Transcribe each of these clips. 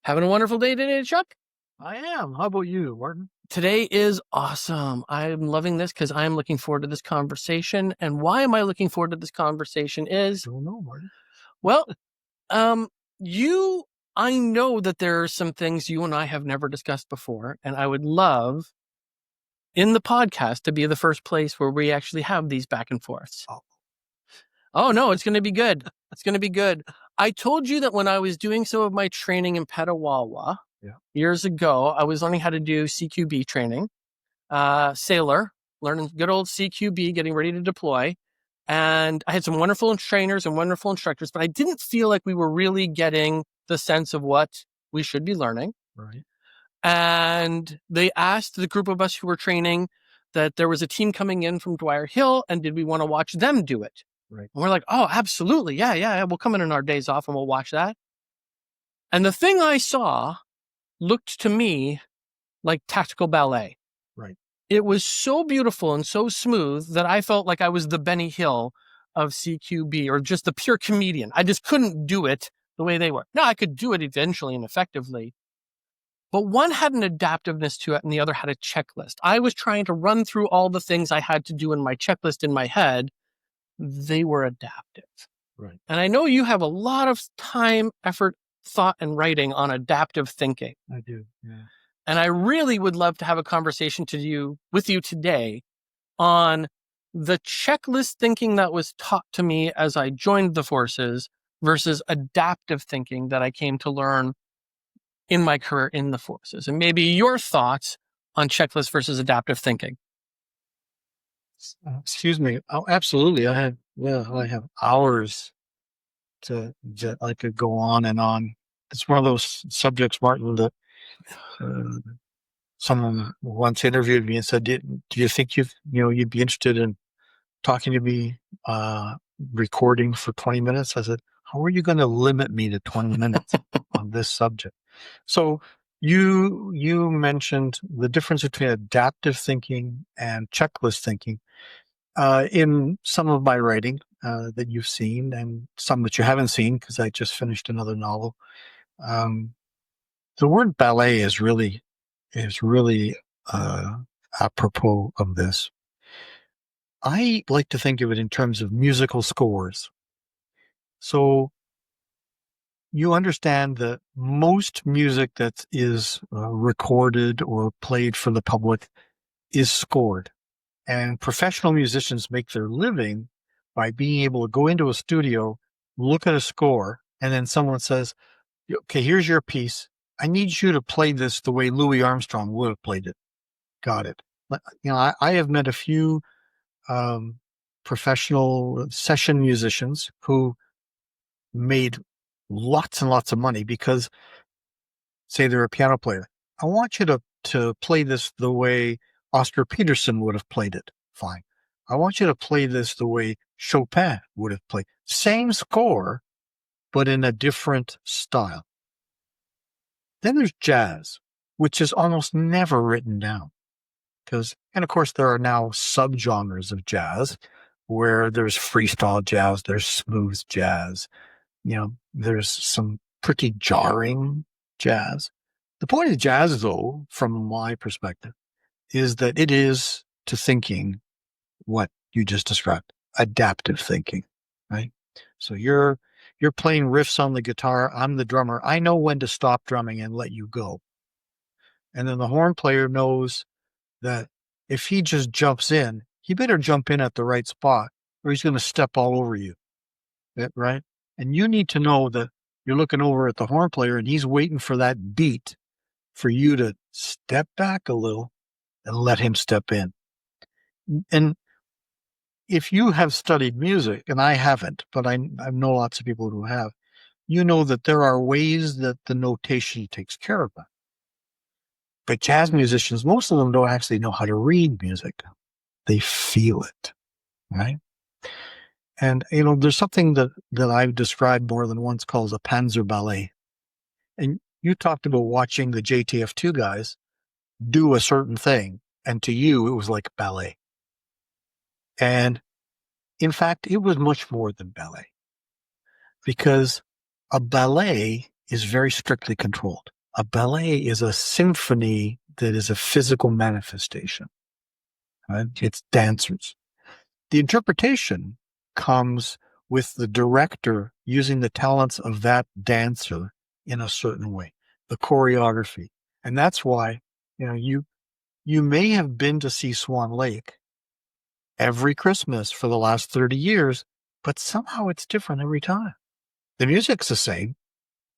Having a wonderful day today, Chuck? I am. How about you, Martin? Today is awesome. I'm loving this because I'm looking forward to this conversation. And why am I looking forward to this conversation is, Don't know, Martin. well, um, I know that there are some things you and I have never discussed before, and I would love in the podcast to be the first place where we actually have these back and forths. Oh no, it's going to be good. It's going to be good. I told you that when I was doing some of my training in Petawawa years ago, I was learning how to do CQB training, sailor, learning good old CQB, getting ready to deploy. And I had some wonderful trainers and wonderful instructors, but I didn't feel like we were really getting the sense of what we should be learning. Right. And they asked the group of us who were training that there was a team coming in from Dwyer Hill, and did we want to watch them do it? Right. And we're like, oh, absolutely. Yeah. We'll come in on our days off and we'll watch that. And the thing I saw looked to me like tactical ballet. Right. It was so beautiful and so smooth that I felt like I was the Benny Hill of CQB, or just the pure comedian. I just couldn't do it the way they were. Now, I could do it eventually and effectively, but one had an adaptiveness to it and the other had a checklist. I was trying to run through all the things I had to do in my checklist in my head. They were adaptive. Right. And I know you have a lot of time, effort, thought, and writing on adaptive thinking. I do. Yeah. And I really would love to have a conversation with you today on the checklist thinking that was taught to me as I joined the forces versus adaptive thinking that I came to learn in my career in the forces. And maybe your thoughts on checklist versus adaptive thinking. Excuse me. Oh, absolutely. I have hours I could go on and on. It's one of those subjects, Martin, that someone once interviewed me and said, "Do you think you'd be interested in talking to me, recording for 20 minutes?" I said, "How are you going to limit me to 20 minutes on this subject?" So you mentioned the difference between adaptive thinking and checklist thinking in some of my writing that you've seen, and some that you haven't seen because I just finished another novel. The word ballet is really apropos of this. I like to think of it in terms of musical scores. So you understand that most music that is recorded or played for the public is scored. And professional musicians make their living by being able to go into a studio, look at a score, and then someone says, "Okay, here's your piece. I need you to play this the way Louis Armstrong would have played it." Got it. I have met a few professional session musicians who made lots and lots of money because, say they're a piano player. "I want you to play this the way Oscar Peterson would have played it." Fine. "I want you to play this the way Chopin would have played." Same score, but in a different style. Then there's jazz, which is almost never written down. And of course, there are now subgenres of jazz where there's freestyle jazz, there's smooth jazz, there's some pretty jarring jazz. The point of jazz, though, from my perspective, is that it is to thinking what you just described, adaptive thinking, right? So you're playing riffs on the guitar. I'm the drummer. I know when to stop drumming and let you go. And then the horn player knows that if he just jumps in, he better jump in at the right spot or he's going to step all over you, right? And you need to know that you're looking over at the horn player and he's waiting for that beat for you to step back a little and let him step in. And if you have studied music, and I haven't, but I know lots of people who have, you know that there are ways that the notation takes care of that. But jazz musicians, most of them don't actually know how to read music. They feel it, right? And, there's something that I've described more than once called a Panzer ballet. And you talked about watching the JTF2 guys do a certain thing. And to you, it was like ballet. And in fact, it was much more than ballet. Because a ballet is very strictly controlled. A ballet is a symphony that is a physical manifestation. Right? It's dancers. The interpretation comes with the director using the talents of that dancer in a certain way, the choreography. And that's why, you may have been to see Swan Lake every Christmas for the last 30 years, but somehow it's different every time. The music's the same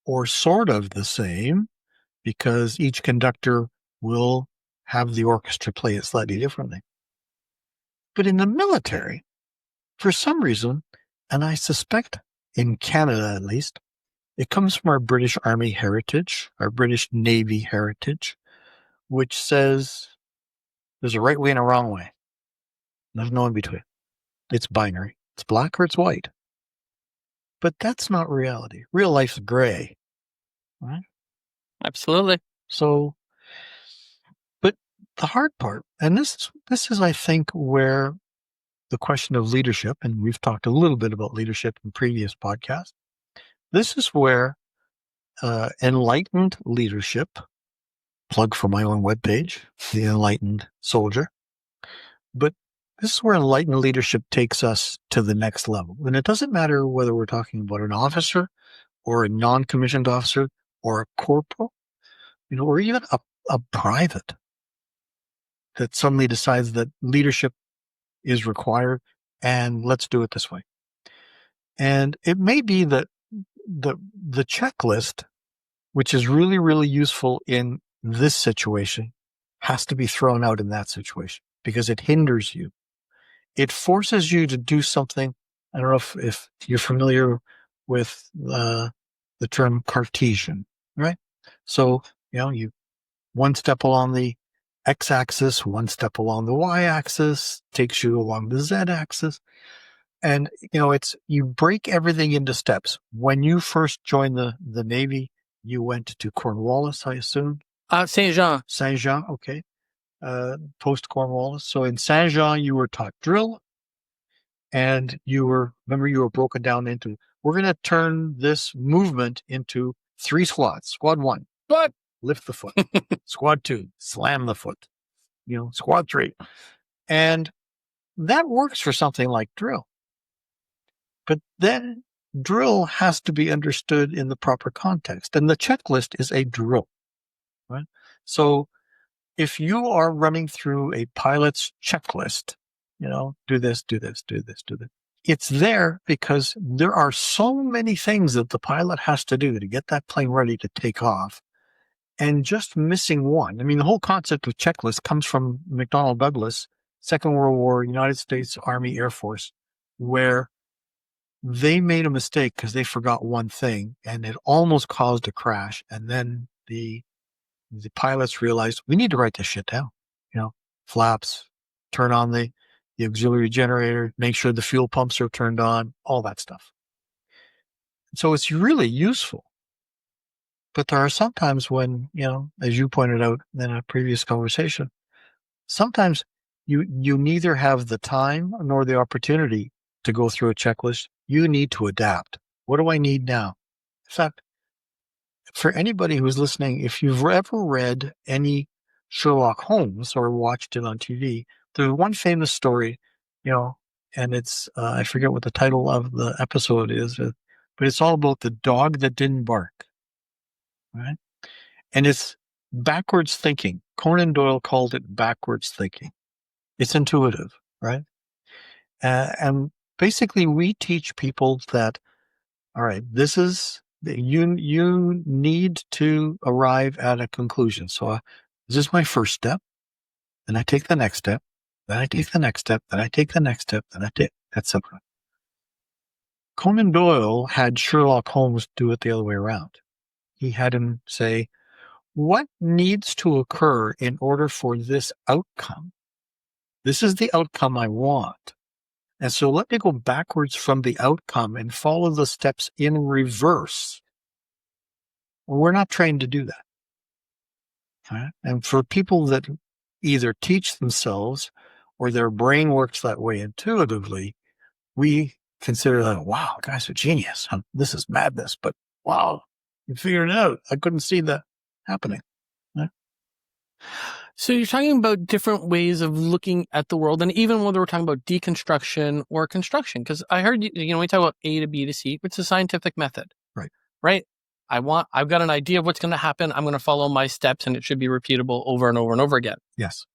or sort of the same because each conductor will have the orchestra play it slightly differently. But in the military, for some reason, and I suspect in Canada at least, it comes from our British Army heritage, our British Navy heritage, which says there's a right way and a wrong way. There's no in between. It's binary. It's black or it's white. But that's not reality. Real life's gray. Right? Absolutely. So, but the hard part, and this is, I think, where the question of leadership, and we've talked a little bit about leadership in previous podcasts, this is where enlightened leadership, plug for my own webpage, The Enlightened Soldier, but this is where enlightened leadership takes us to the next level. And it doesn't matter whether we're talking about an officer or a non-commissioned officer or a corporal, or even a private that suddenly decides that leadership is required and let's do it this way. And it may be that the checklist, which is really, really useful in this situation, has to be thrown out in that situation because it hinders you. It forces you to do something. I don't know if you're familiar with the term Cartesian, right? So, you one step along the x-axis, one step along the y-axis, takes you along the z-axis. And, you break everything into steps. When you first joined the Navy, you went to Cornwallis, I assume? Saint Jean. Saint Jean, okay. Post Cornwallis. So in Saint Jean, you were taught drill. And you were broken down into, we're going to turn this movement into 3 squats. Squad 1, but lift the foot. Squad 2, slam the foot. Squad 3. And that works for something like drill. But then drill has to be understood in the proper context. And the checklist is a drill, right? So if you are running through a pilot's checklist, do this, do this, do this, do this. It's there because there are so many things that the pilot has to do to get that plane ready to take off. And just missing one. I mean, the whole concept of checklist comes from McDonnell Douglas, Second World War, United States Army Air Force, where they made a mistake because they forgot one thing and it almost caused a crash. And then the pilots realized we need to write this shit down. Flaps, turn on the auxiliary generator, make sure the fuel pumps are turned on, all that stuff. So it's really useful. But there are some times when, as you pointed out in a previous conversation, sometimes you neither have the time nor the opportunity to go through a checklist. You need to adapt. What do I need now? In fact, for anybody who's listening, if you've ever read any Sherlock Holmes or watched it on TV, there's one famous story, and it's, I forget what the title of the episode is, but it's all about the dog that didn't bark, right? And it's backwards thinking. Conan Doyle called it backwards thinking. It's intuitive, right? And basically we teach people that, all right, this is, you need to arrive at a conclusion. So this is my first step. Then I take the next step. Then I take the next step. Then I take the next step. Then I take, etc. Conan Doyle had Sherlock Holmes do it the other way around. He had him say, what needs to occur in order for this outcome? This is the outcome I want. And so let me go backwards from the outcome and follow the steps in reverse. We're not trained to do that. Right? And for people that either teach themselves or their brain works that way intuitively, we consider that, wow, guys are genius. This is madness, but wow, You figured it out. I couldn't see that happening. Yeah. So you're talking about different ways of looking at the world, and even whether we're talking about deconstruction or construction, because I heard, we talk about A to B to C, which is a scientific method, Right. right? I've got an idea of what's going to happen. I'm going to follow my steps, and it should be repeatable over and over and over again. Yes.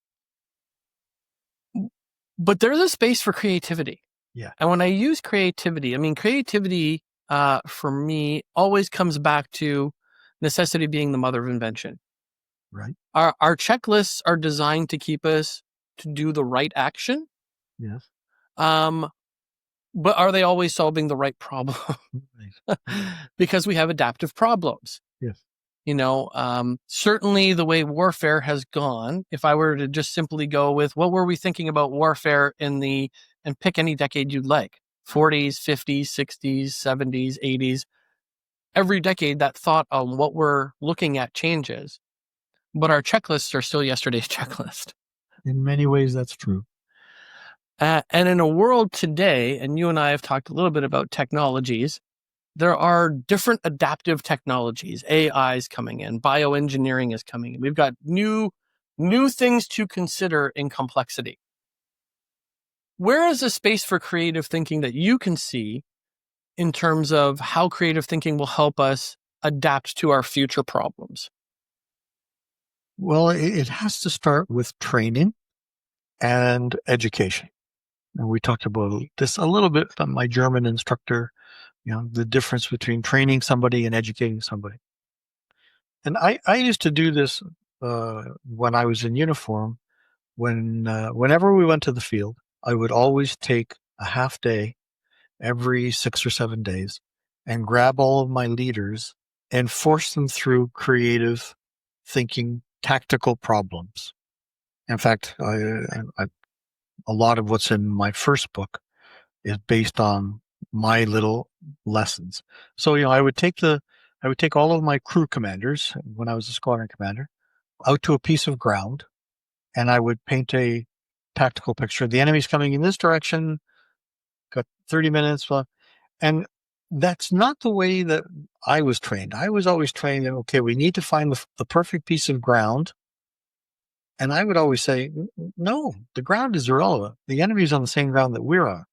But there's a space for creativity. Yeah. And when I use creativity, creativity for me always comes back to necessity being the mother of invention. Right. Our checklists are designed to keep us to do the right action. Yes. But are they always solving the right problem? Because we have adaptive problems. Yes. Certainly the way warfare has gone, if I were to just simply go with what were we thinking about warfare and pick any decade you'd like, 40s, 50s, 60s, 70s, 80s, every decade that thought on what we're looking at changes, but our checklists are still yesterday's checklist. In many ways, that's true. And in a world today, and you and I have talked a little bit about technologies, there are different adaptive technologies. AI is coming in, bioengineering is coming in. We've got new things to consider in complexity. Where is the space for creative thinking that you can see in terms of how creative thinking will help us adapt to our future problems? Well, it has to start with training and education. And we talked about this a little bit from my German instructor, the difference between training somebody and educating somebody. And I used to do this when I was in uniform. Whenever we went to the field, I would always take a half day every 6 or 7 days and grab all of my leaders and force them through creative thinking, tactical problems. In fact, a lot of what's in my first book is based on my little lessons. So, I would take all of my crew commanders when I was a squadron commander out to a piece of ground, and I would paint a tactical picture. The enemy's coming in this direction, got 30 minutes. And that's not the way that I was trained. I was always trained that, okay, we need to find the perfect piece of ground. And I would always say, no, the ground is irrelevant. The enemy's on the same ground that we're on.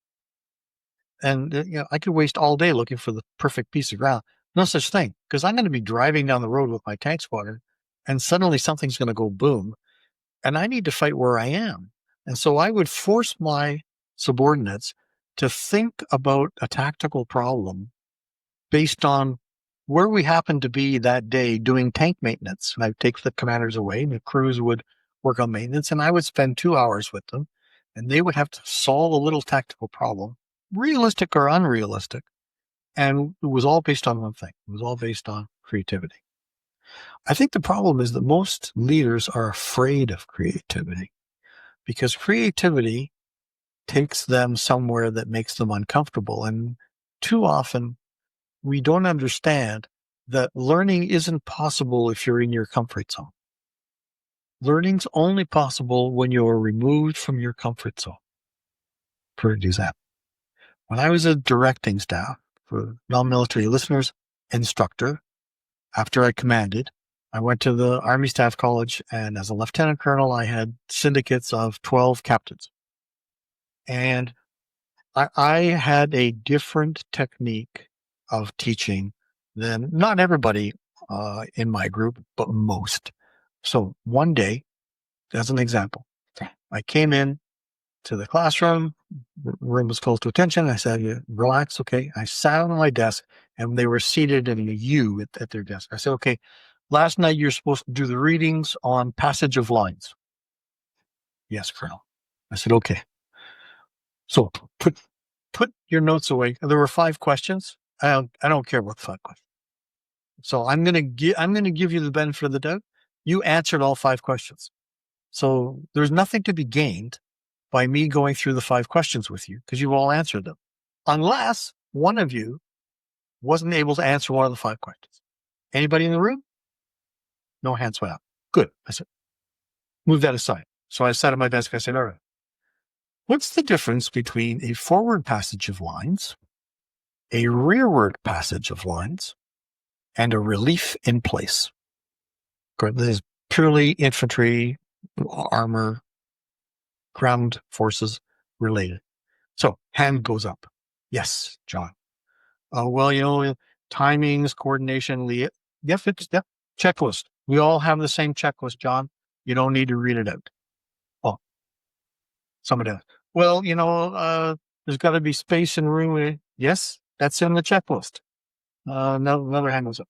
And, I could waste all day looking for the perfect piece of ground. No such thing, because I'm going to be driving down the road with my tank squadron, and suddenly something's going to go boom, and I need to fight where I am. And so I would force my subordinates to think about a tactical problem based on where we happened to be that day doing tank maintenance. And I'd take the commanders away, and the crews would work on maintenance, and I would spend 2 hours with them, and they would have to solve a little tactical problem, realistic or unrealistic. And it was all based on one thing. It was all based on creativity. I think the problem is that most leaders are afraid of creativity because creativity takes them somewhere that makes them uncomfortable. And too often we don't understand that learning isn't possible if you're in your comfort zone. Learning's only possible when you're removed from your comfort zone. For example, when I was a directing staff for non-military listeners instructor, after I commanded, I went to the Army Staff College, and as a lieutenant colonel, I had syndicates of 12 captains. And I had a different technique of teaching than not everybody in my group, but most. So one day, as an example, I came in to the classroom. The room was close to attention. I said, relax, okay. I sat on my desk, and they were seated in a U at their desk. I said, okay, last night you're supposed to do the readings on passage of lines. Yes, Colonel. I said, okay. So put your notes away. There were 5 questions. I don't care about the 5 questions. So I'm gonna give you the benefit of the doubt. You answered all 5 questions. So there's nothing to be gained by me going through the 5 questions with you because you all answered them. Unless one of you wasn't able to answer one of the 5 questions. Anybody in the room? No hands went up. Good. I said, move that aside. So I sat at my desk. I said, all right, what's the difference between a forward passage of lines, a rearward passage of lines, and a relief in place. This is purely infantry, armor, ground forces related. So hand goes up. Yes, John. Well, timings, coordination, yep, checklist. We all have the same checklist, John. You don't need to read it out. Oh, somebody else. Well, there's got to be space and room. Yes, that's in the checklist. Another hand goes up.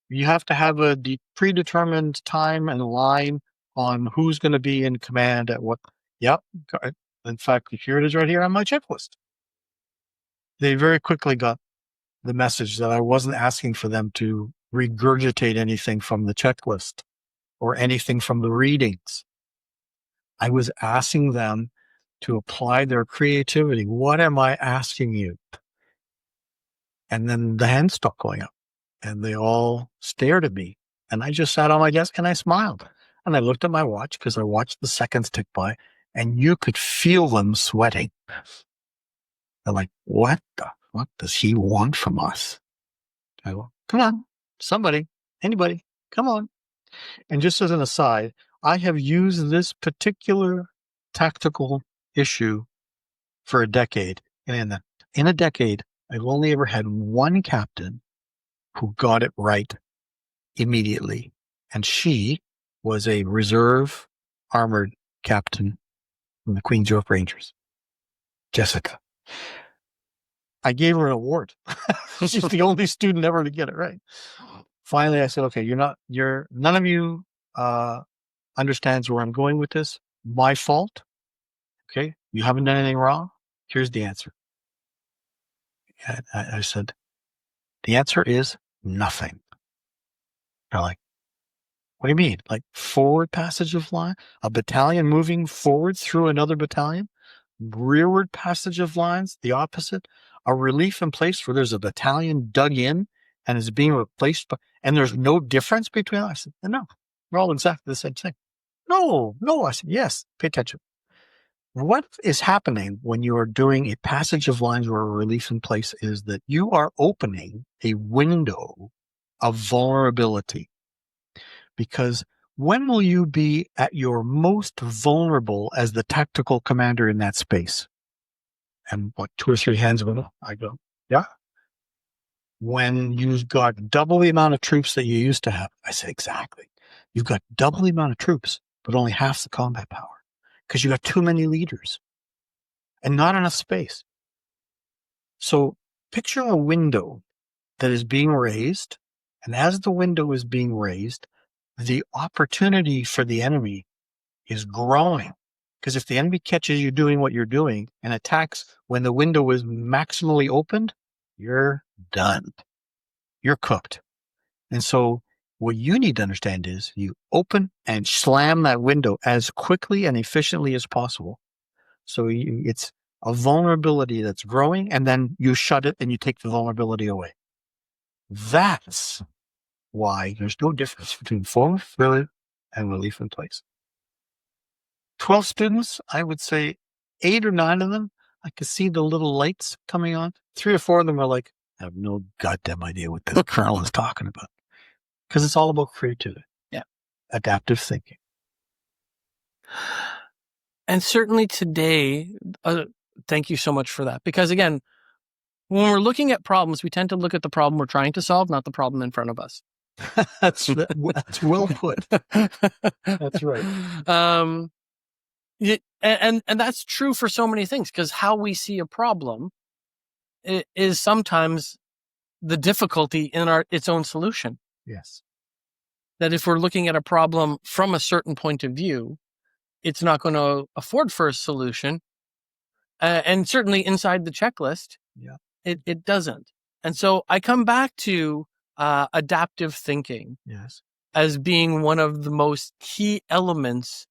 You have to have a predetermined time and line on who's going to be in command at what. Yep. In fact, here it is right here on my checklist. They very quickly got the message that I wasn't asking for them to regurgitate anything from the checklist or anything from the readings. I was asking them to apply their creativity. What am I asking you? And then the hands stopped going up and they all stared at me. And I just sat on my desk and I smiled. And I looked at my watch because I watched the seconds tick by and you could feel them sweating. They're like, what does he want from us? I go, come on, somebody, anybody, come on. And just as an aside, I have used this particular tactical issue for a decade. And in a decade, I've only ever had one captain who got it right immediately. And she was a reserve armored captain from the Queen's York Rangers, Jessica. I gave her an award. She's the only student ever to get it right. Finally, I said, okay, none of you understands where I'm going with this. My fault. Okay. You haven't done anything wrong. Here's the answer. And I said, the answer is nothing. They're like, what do you mean? Like forward passage of line? A battalion moving forward through another battalion? Rearward passage of lines? The opposite? A relief in place where there's a battalion dug in and is being replaced and there's no difference between them? I said, no, we're all exactly the same thing. No. I said, yes, pay attention. What is happening when you are doing a passage of lines or a relief in place is that you are opening a window of vulnerability. Because when will you be at your most vulnerable as the tactical commander in that space? And what, 2 or 3 hands went up? I go, yeah. When you've got double the amount of troops that you used to have. I said, exactly. You've got double the amount of troops, but only half the combat power. Because you got too many leaders and not enough space. So picture a window that is being raised. And as the window is being raised, the opportunity for the enemy is growing. Because if the enemy catches you doing what you're doing and attacks when the window is maximally opened, you're done. You're cooked. And so what you need to understand is you open and slam that window as quickly and efficiently as possible. So it's a vulnerability that's growing, and then you shut it and you take the vulnerability away. That's why there's no difference between forward, relief, and relief in place. 12 students, I would say 8 or 9 of them, I could see the little lights coming on. 3 or 4 of them were like, I have no goddamn idea what this colonel is talking about. Because it's all about creativity. Yeah. Adaptive thinking. And certainly today, thank you so much for that. Because again, when we're looking at problems, we tend to look at the problem we're trying to solve, not the problem in front of us. That's well put. That's right. And that's true for so many things, because how we see a problem is sometimes the difficulty in its own solution. Yes. That if we're looking at a problem from a certain point of view, it's not going to afford for a solution. And certainly inside the checklist, it doesn't. And so I come back to adaptive thinking as being one of the most key elements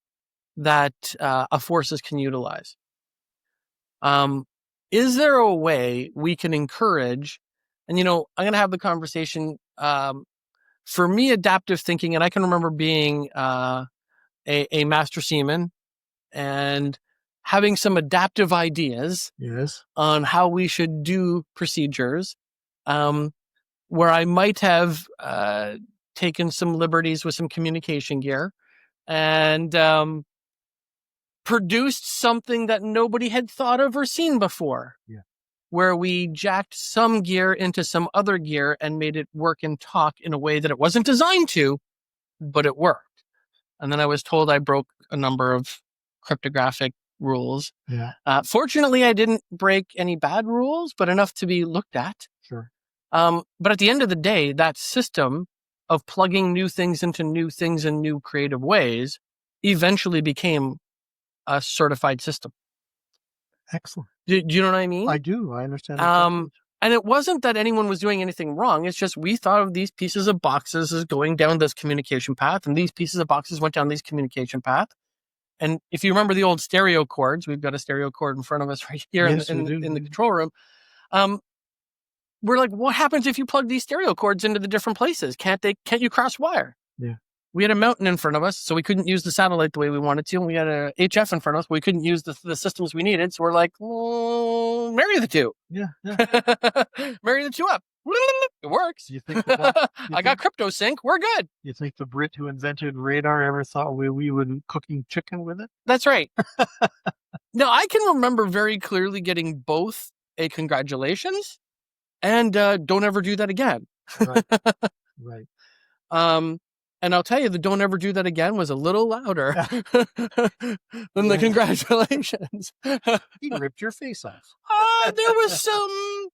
that a forces can utilize. Is there a way we can encourage, and I'm going to have the conversation, for me, adaptive thinking, and I can remember being a master seaman and having some adaptive ideas on how we should do procedures. where I might have taken some liberties with some communication gear and produced something that nobody had thought of or seen before. Yeah. Where we jacked some gear into some other gear and made it work and talk in a way that it wasn't designed to, but it worked. And then I was told I broke a number of cryptographic rules. Yeah. Fortunately, I didn't break any bad rules, but enough to be looked at. Sure. But at the end of the day, that system of plugging new things into new things in new creative ways eventually became a certified system. Excellent. Do you know what I mean? I do. I understand. Exactly. And it wasn't that anyone was doing anything wrong. It's just we thought of these pieces of boxes as going down this communication path, and these pieces of boxes went down these communication path. And if you remember the old stereo chords, we've got a stereo chord in front of us right here Yes, in the control room. We're like, what happens if you plug these stereo chords into the different places? Can't you cross wire? Yeah. We had a mountain in front of us, so we couldn't use the satellite the way we wanted to. And we had a HF in front of us, but we couldn't use the systems we needed. So we're like, well, marry the two. Yeah. Marry the two up. It works. You think I got crypto sync. We're good. You think the Brit who invented radar ever thought we would be cooking chicken with it? That's right. Now, I can remember very clearly getting both a congratulations and don't ever do that again. Right. Right. And I'll tell you, the don't ever do that again was a little louder than the congratulations. He ripped your face off. There was some...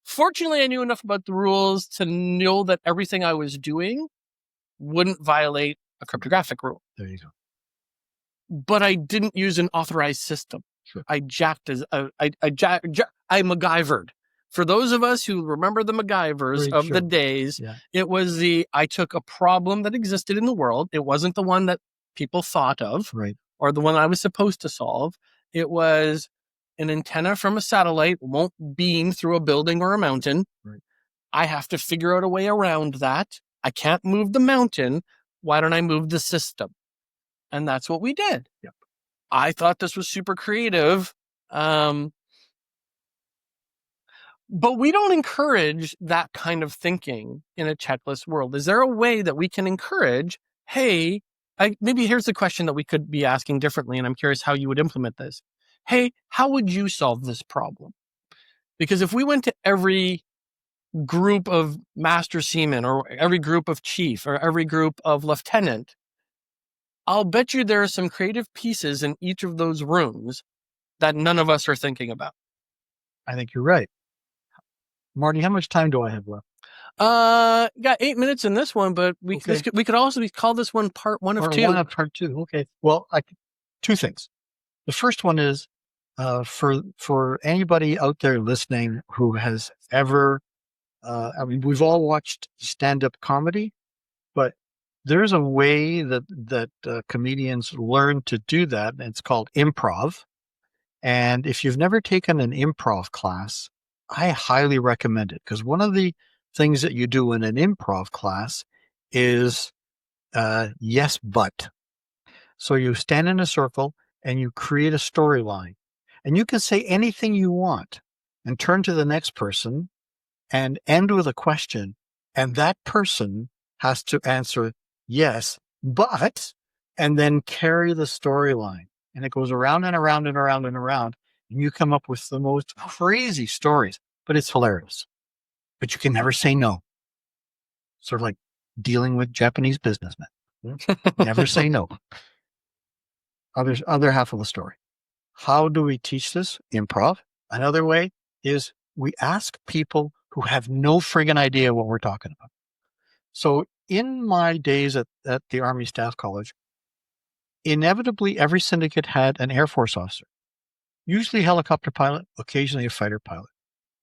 Fortunately, I knew enough about the rules to know that everything I was doing wouldn't violate a cryptographic rule. There you go. But I didn't use an authorized system. Sure. I MacGyvered. For those of us who remember the MacGyvers of the days, it was I took a problem that existed in the world. It wasn't the one that people thought of, right, or the one I was supposed to solve. It was an antenna from a satellite won't beam through a building or a mountain. Right. I have to figure out a way around that. I can't move the mountain. Why don't I move the system? And that's what we did. Yep. I thought this was super creative. But we don't encourage that kind of thinking in a checklist world. Is there a way that we can encourage, hey, maybe here's the question that we could be asking differently, and I'm curious how you would implement this. Hey, how would you solve this problem? Because if we went to every group of master seaman or every group of chief or every group of lieutenant, I'll bet you there are some creative pieces in each of those rooms that none of us are thinking about. I think you're right. Marty, how much time do I have left? Got 8 minutes in this one, but we could also call this one part one of two. Part two. Okay. Well, two things. The first one is for anybody out there listening who has ever, we've all watched stand-up comedy, but there's a way that comedians learn to do that, and it's called improv. And if you've never taken an improv class, I highly recommend it, because one of the things that you do in an improv class is yes, but. So you stand in a circle and you create a storyline, and you can say anything you want and turn to the next person and end with a question. And that person has to answer yes, but, and then carry the storyline. And it goes around and around and around and around. And you come up with the most crazy stories, but it's hilarious. But you can never say no. Sort of like dealing with Japanese businessmen. Never say no. Other half of the story. How do we teach this? Improv. Another way is we ask people who have no friggin' idea what we're talking about. So in my days at the Army Staff College, inevitably every syndicate had an Air Force officer, usually a helicopter pilot, occasionally a fighter pilot,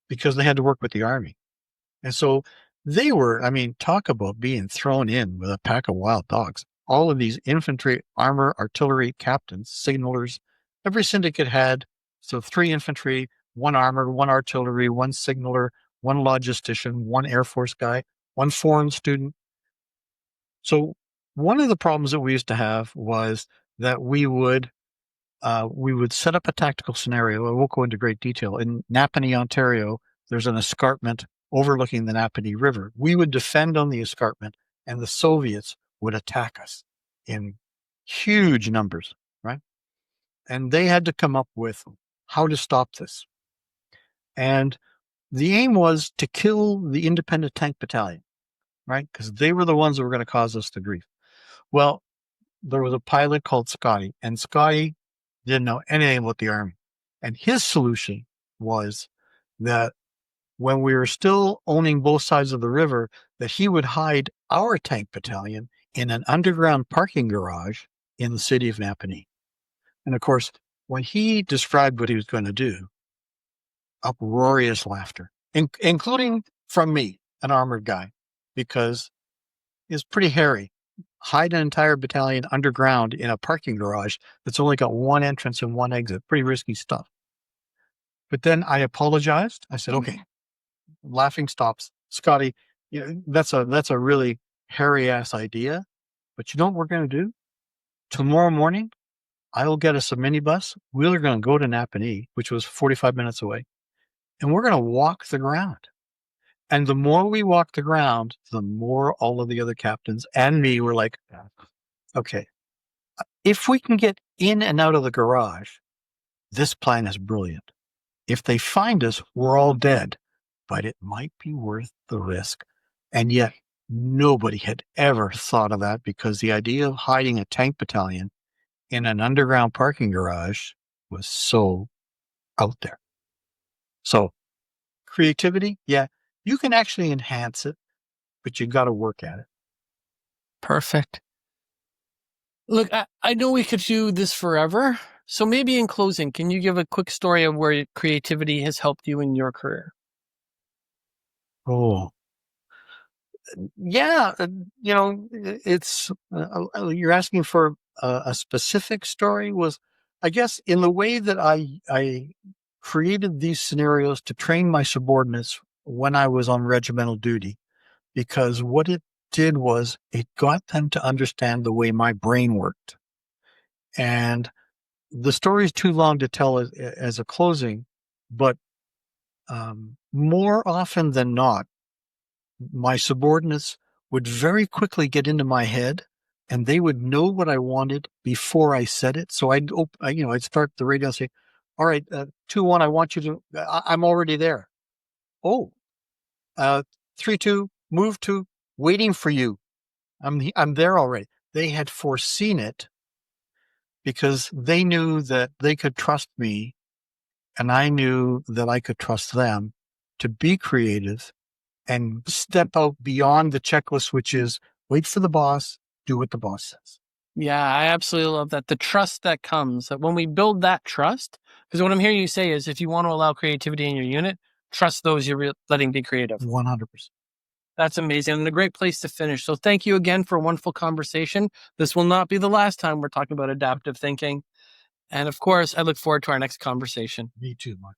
because they had to work with the Army. And so they were, talk about being thrown in with a pack of wild dogs. All of these infantry, armor, artillery captains, signalers, every syndicate had, so 3 infantry, 1 armor, 1 artillery, 1 signaler, 1 logistician, 1 Air Force guy, 1 foreign student. So one of the problems that we used to have was that we would set up a tactical scenario. I won't go into great detail. In Napanee, Ontario, there's an escarpment overlooking the Napanee River. We would defend on the escarpment, and the Soviets would attack us in huge numbers, right? And they had to come up with how to stop this. And the aim was to kill the independent tank battalion, right? Because they were the ones that were going to cause us the grief. Well, there was a pilot called Scotty, and Scotty didn't know anything about the Army. And his solution was that when we were still owning both sides of the river, that he would hide our tank battalion in an underground parking garage in the city of Napanee. And of course, when he described what he was going to do, uproarious laughter, including from me, an armored guy, because it's pretty hairy. Hide an entire battalion underground in a parking garage that's only got one entrance and one exit. Pretty risky stuff. But then I apologized. I said, okay, laughing stops. Scotty, that's a really hairy ass idea. But you know what we're going to do? Tomorrow morning, I'll get us a minibus. We're going to go to Napanee, which was 45 minutes away, and we're going to walk the ground. And the more we walk the ground, the more all of the other captains and me were like, okay, if we can get in and out of the garage, this plan is brilliant. If they find us, we're all dead, but it might be worth the risk. And yet nobody had ever thought of that, because the idea of hiding a tank battalion in an underground parking garage was so out there. So creativity, yeah, you can actually enhance it, but you got to work at it. Perfect. Look, I know we could do this forever. So maybe in closing, can you give a quick story of where creativity has helped you in your career? Oh, yeah. It's, you're asking for a specific story. Was, I guess, in the way that I created these scenarios to train my subordinates when I was on regimental duty, because what it did was it got them to understand the way my brain worked. And the story is too long to tell as a closing, but more often than not, my subordinates would very quickly get into my head, and they would know what I wanted before I said it. So I'd start the radio and say, "All right, 2-1, I want you to. I'm already there. Oh, 3-2, move to waiting for you. I'm there already." They had foreseen it because they knew that they could trust me, and I knew that I could trust them to be creative and step out beyond the checklist, which is wait for the boss, do what the boss says. Yeah, I absolutely love that. The trust that comes, that when we build that trust, because what I'm hearing you say is if you want to allow creativity in your unit, trust those you're letting be creative. 100%. That's amazing and a great place to finish. So thank you again for a wonderful conversation. This will not be the last time we're talking about adaptive thinking. And of course, I look forward to our next conversation. Me too, Mark.